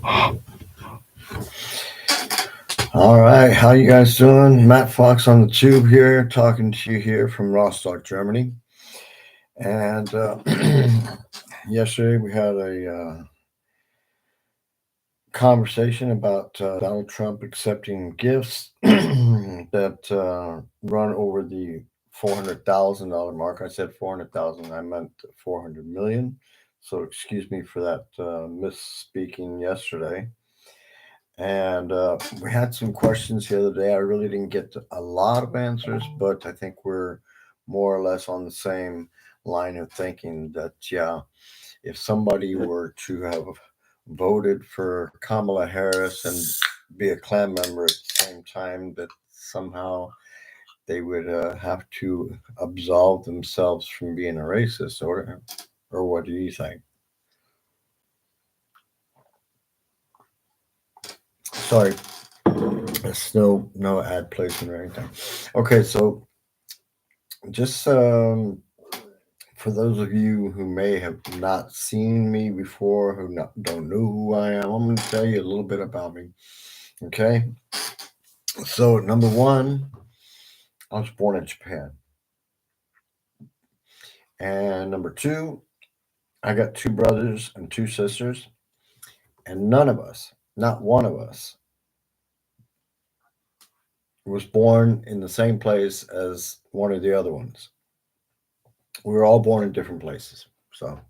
All right, how you guys doing? Matt Fox on the tube here, talking to you here from Rostock, Germany. And yesterday we had a conversation about Donald Trump accepting gifts that run over the $400,000 mark. I said 400,000. I meant 400 million. So excuse me for that misspeaking yesterday. And we had some questions the other day. I really didn't get a lot of answers, but I think we're more or less on the same line of thinking that, yeah, if somebody were to have voted for Kamala Harris and be a Klan member at the same time, that somehow they would have to absolve themselves from being a racist, or what do you think? Sorry, there's no ad placement or anything. Okay, so just for those of you who may have not seen me before, don't know who I am, I'm going to tell you a little bit about me. Okay, so number one, I was born in Japan, and number two, I got two brothers and two sisters, and none of us, not one of us, was born in the same place as one of the other ones. We were all born in different places, so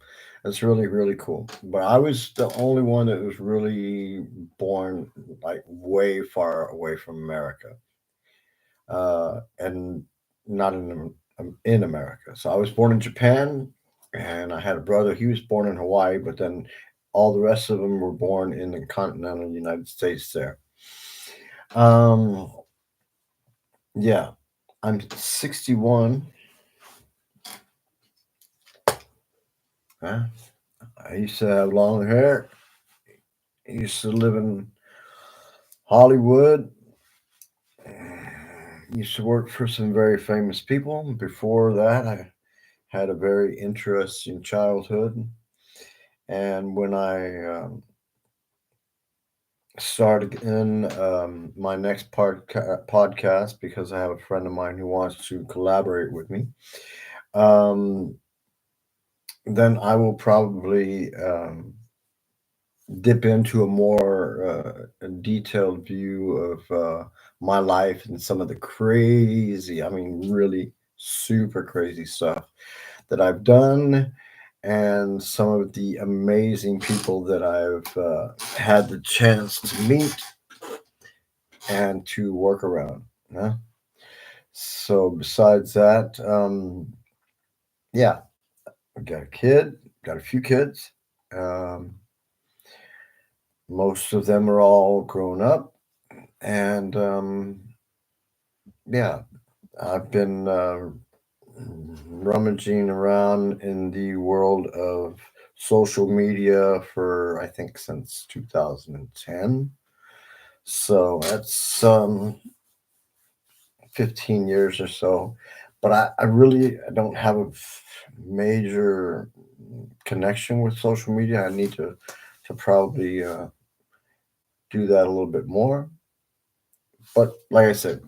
that's really really cool. But I was the only one that was really born like way far away from America, and not in America. So I was born in Japan, and I had a brother. He was born in Hawaii, but then all the rest of them were born in the continental United States. There, um, yeah, I'm 61. Huh? I used to have long hair. I used to live in Hollywood. Used to work for some very famous people. Before that, I had a very interesting childhood. And when I started in my next podcast, because I have a friend of mine who wants to collaborate with me, um, then I will probably dip into a more detailed view of my life and some of the crazy, I mean, really super crazy stuff that I've done, and some of the amazing people that I've had the chance to meet and to work around. Yeah? So, besides that, yeah, I got a kid, got a few kids. Um, Most of them are all grown up, and yeah, I've been rummaging around in the world of social media for I think since 2010. So that's 15 years or so. But I really don't have a major connection with social media. I need to probably do that a little bit more. But like I said,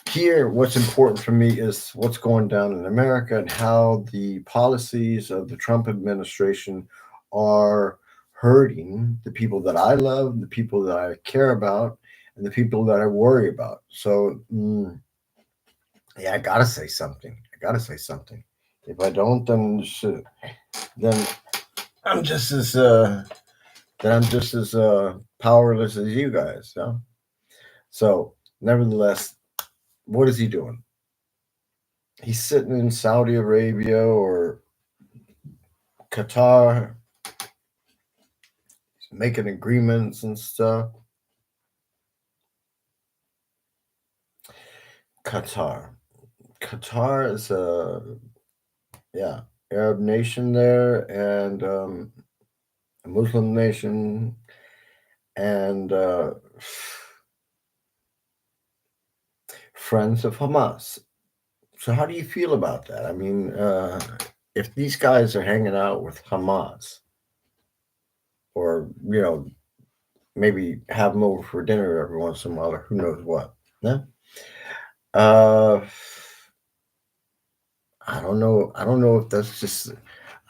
here, what's important for me is what's going down in America and how the policies of the Trump administration are hurting the people that I love, the people that I care about, and the people that I worry about. So, yeah, I gotta say something. I gotta say something. If I don't, then I'm just as powerless as you guys. Yeah? So, nevertheless, what is he doing? He's sitting in Saudi Arabia or Qatar, making agreements and stuff. Qatar. Qatar is a, yeah, Arab nation there, and a Muslim nation, and friends of Hamas. So how do you feel about that? I mean, if these guys are hanging out with Hamas, or maybe have them over for dinner every once in a while, or who knows what. Yeah. Uh, I don't know. I don't know if that's just.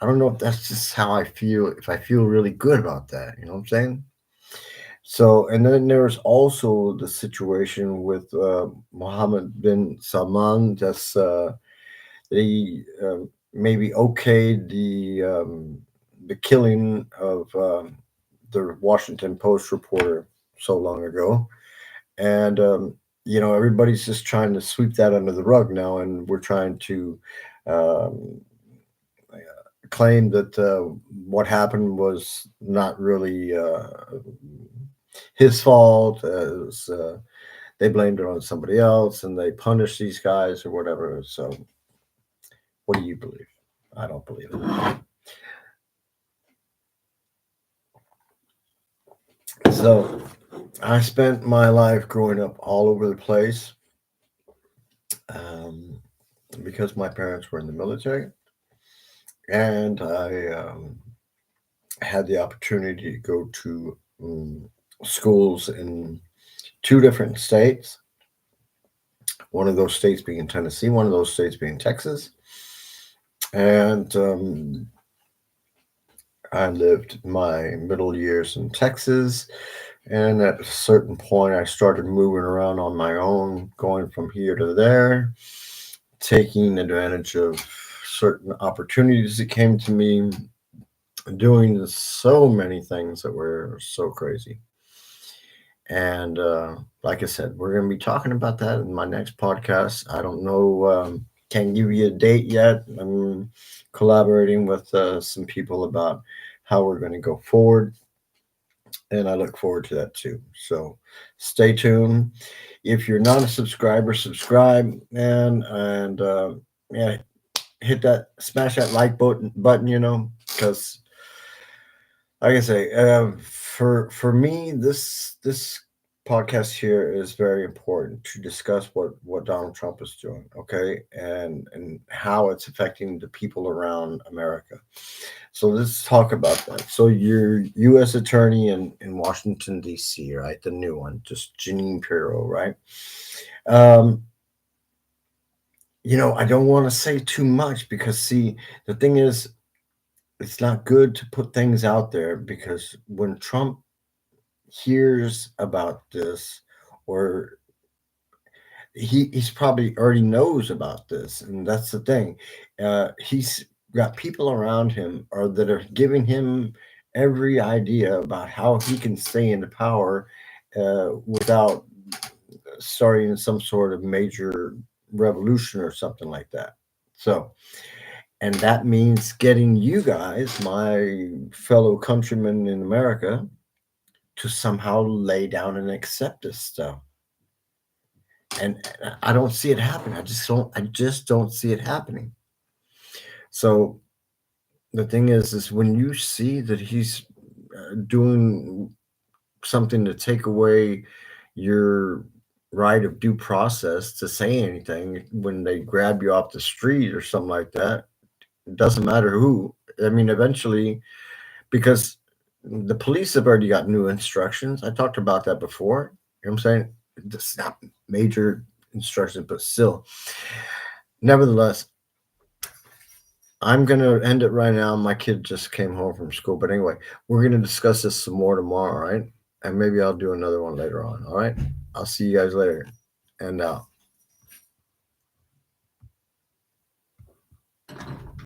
I don't know if that's just how I feel. If I feel really good about that, you know what I'm saying? So, and then there's also the situation with Mohammed bin Salman. That's they maybe okayed the killing of the Washington Post reporter so long ago, and everybody's just trying to sweep that under the rug now, and we're trying to um, claim that what happened was not really his fault. They blamed it on somebody else, and they punished these guys or whatever. So, what do you believe? I don't believe it. So, I spent my life growing up all over the place um, because my parents were in the military, and I had the opportunity to go to schools in two different states. One of those states being Tennessee, one of those states being Texas. And I lived my middle years in Texas. And at a certain point, I started moving around on my own, going from here to there, taking advantage of certain opportunities that came to me, doing so many things that were so crazy. And like I said, we're going to be talking about that in my next podcast. I don't know, can't give you a date yet. I'm collaborating with some people about how we're going to go forward, and I look forward to that too. So stay tuned. If you're not a subscriber, subscribe, and yeah, hit that, smash that like button, because like I say, for me, this podcast here is very important to discuss what Donald Trump is doing, okay, and how it's affecting the people around America. So let's talk about that. So your U.S. attorney in Washington D.C., right, the new one, just Janine Pirro, right? Um, I don't want to say too much because see, the thing is, it's not good to put things out there because when Trump hears about this, or he's probably already knows about this, and that's the thing. He's got people around him or that are giving him every idea about how he can stay in power without starting some sort of major revolution or something like that. So, and that means getting you guys, my fellow countrymen in America, to somehow lay down and accept this stuff. And I don't see it happening. I just don't see it happening. So the thing is when you see that he's doing something to take away your right of due process to say anything when they grab you off the street or something like that, it doesn't matter who. I mean, eventually, because the police have already got new instructions. I talked about that before. You know what I'm saying? It's not major instructions, but still. Nevertheless, I'm going to end it right now. My kid just came home from school. But anyway, we're going to discuss this some more tomorrow, all right? And maybe I'll do another one later on, all right? I'll see you guys later. And